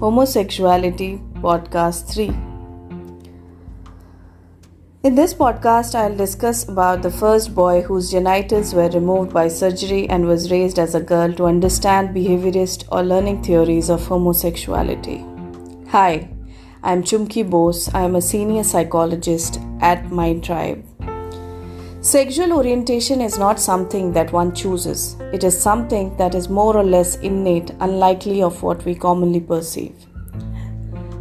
Homosexuality Podcast 3. In this podcast, I'll discuss about the first boy whose genitals were removed by surgery and was raised as a girl to understand behaviorist or learning theories of homosexuality. Hi, I'm Chumki Bose. I'm a senior psychologist at Mind Tribe. Sexual orientation is not something that one chooses. It is something that is more or less innate, unlikely of what we commonly perceive.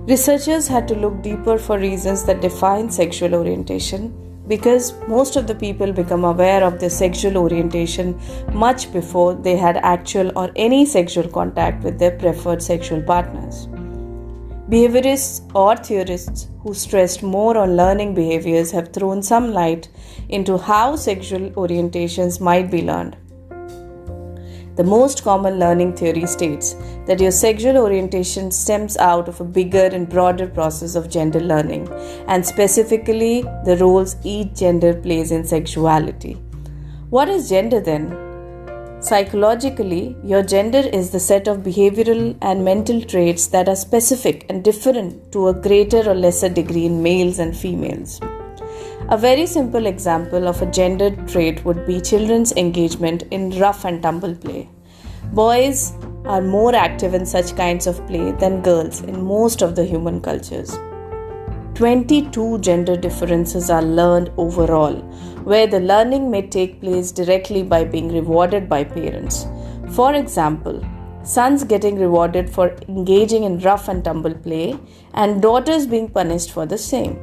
Researchers had to look deeper for reasons that define sexual orientation because most of the people become aware of their sexual orientation much before they had actual or any sexual contact with their preferred sexual partners. Behaviorists or theorists who stressed more on learning behaviors have thrown some light into how sexual orientations might be learned. The most common learning theory states that your sexual orientation stems out of a bigger and broader process of gender learning, and specifically the roles each gender plays in sexuality. What is gender then? Psychologically, your gender is the set of behavioral and mental traits that are specific and different to a greater or lesser degree in males and females. A very simple example of a gendered trait would be children's engagement in rough and tumble play. Boys are more active in such kinds of play than girls in most of the human cultures. 22 gender differences are learned overall, where the learning may take place directly by being rewarded by parents. For example, sons getting rewarded for engaging in rough and tumble play and daughters being punished for the same.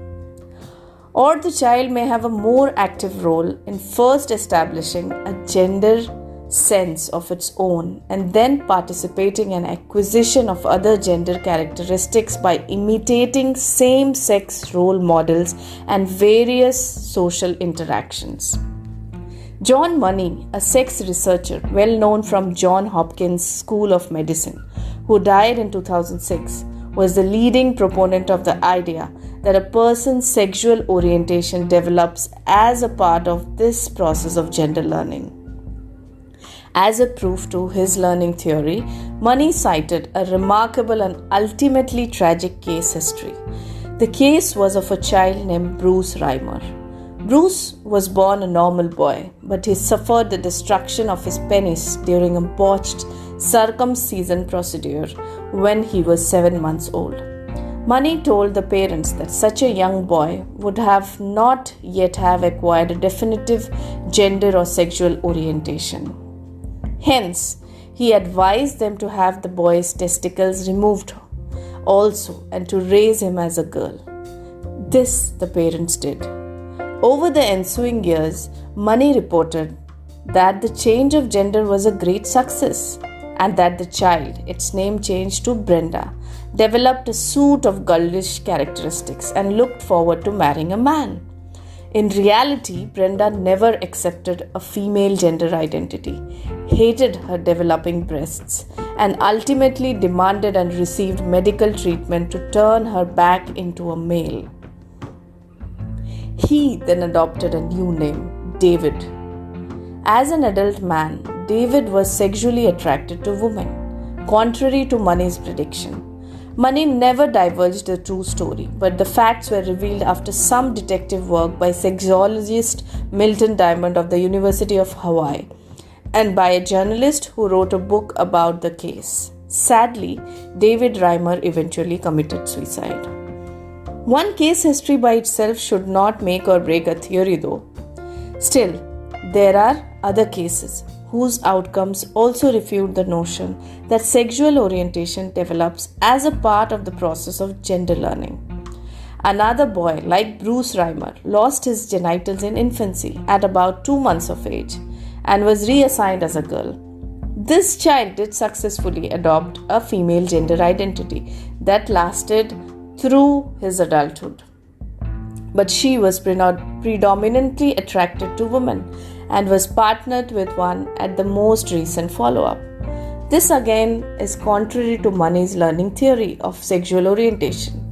Or the child may have a more active role in first establishing a gender sense of its own and then participating in acquisition of other gender characteristics by imitating same-sex role models and various social interactions. John Money, a sex researcher well known from Johns Hopkins School of Medicine, who died in 2006, was the leading proponent of the idea that a person's sexual orientation develops as a part of this process of gender learning. As a proof to his learning theory, Money cited a remarkable and ultimately tragic case history. The case was of a child named Bruce Reimer. Bruce was born a normal boy, but he suffered the destruction of his penis during a botched circumcision procedure when he was 7 months old. Money told the parents that such a young boy would have not yet have acquired a definitive gender or sexual orientation. Hence, he advised them to have the boy's testicles removed also and to raise him as a girl. This the parents did. Over the ensuing years, Money reported that the change of gender was a great success and that the child, its name changed to Brenda, developed a suite of girlish characteristics and looked forward to marrying a man. In reality, Brenda never accepted a female gender identity, hated her developing breasts, and ultimately demanded and received medical treatment to turn her back into a male. He then adopted a new name, David. As an adult man, David was sexually attracted to women, contrary to Money's prediction. Money never divulged the true story, but the facts were revealed after some detective work by sexologist Milton Diamond of the University of Hawaii and by a journalist who wrote a book about the case. Sadly, David Reimer eventually committed suicide. One case history by itself should not make or break a theory though. Still, there are other cases whose outcomes also refute the notion that sexual orientation develops as a part of the process of gender learning. Another boy, like Bruce Reimer, lost his genitals in infancy at about 2 months of age and was reassigned as a girl. This child did successfully adopt a female gender identity that lasted through his adulthood. But she was predominantly attracted to women and was partnered with one at the most recent follow-up. This again is contrary to Money's learning theory of sexual orientation.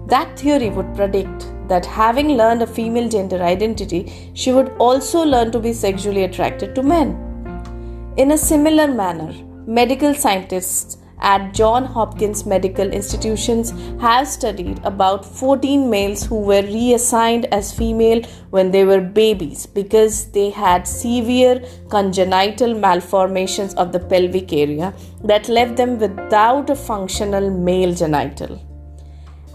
That theory would predict that having learned a female gender identity, she would also learn to be sexually attracted to men. In a similar manner, medical scientists at John Hopkins Medical Institutions have studied about 14 males who were reassigned as female when they were babies because they had severe congenital malformations of the pelvic area that left them without a functional male genital.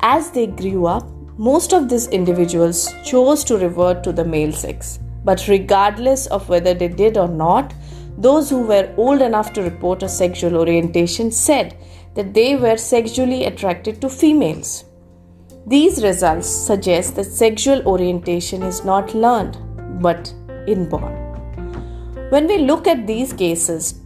As they grew up, most of these individuals chose to revert to the male sex. But regardless of whether they did or not, those who were old enough to report a sexual orientation said that they were sexually attracted to females. These results suggest that sexual orientation is not learned but inborn. When we look at these cases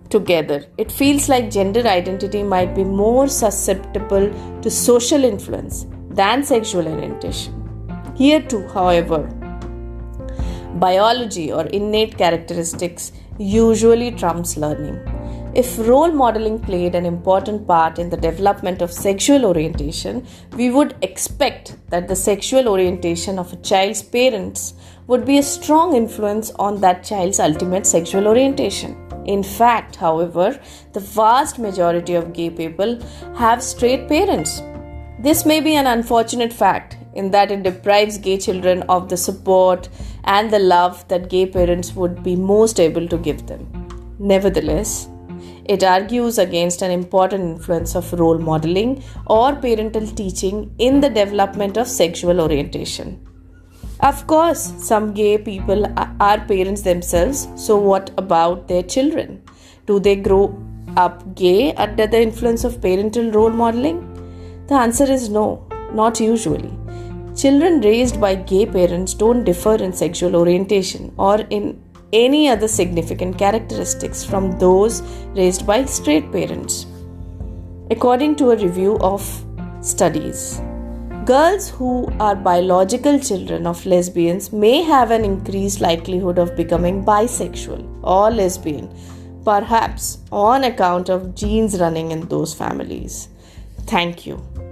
together, it feels like gender identity might be more susceptible to social influence than sexual orientation. Here too, however, biology or innate characteristics usually trumps learning. If role modeling played an important part in the development of sexual orientation, we would expect that the sexual orientation of a child's parents would be a strong influence on that child's ultimate sexual orientation. In fact, however, the vast majority of gay people have straight parents. This may be an unfortunate fact in that it deprives gay children of the support and the love that gay parents would be most able to give them. Nevertheless, it argues against an important influence of role modeling or parental teaching in the development of sexual orientation. Of course, some gay people are parents themselves, so what about their children? Do they grow up gay under the influence of parental role modeling? The answer is no, not usually. Children raised by gay parents don't differ in sexual orientation or in any other significant characteristics from those raised by straight parents. According to a review of studies, girls who are biological children of lesbians may have an increased likelihood of becoming bisexual or lesbian, perhaps on account of genes running in those families. Thank you.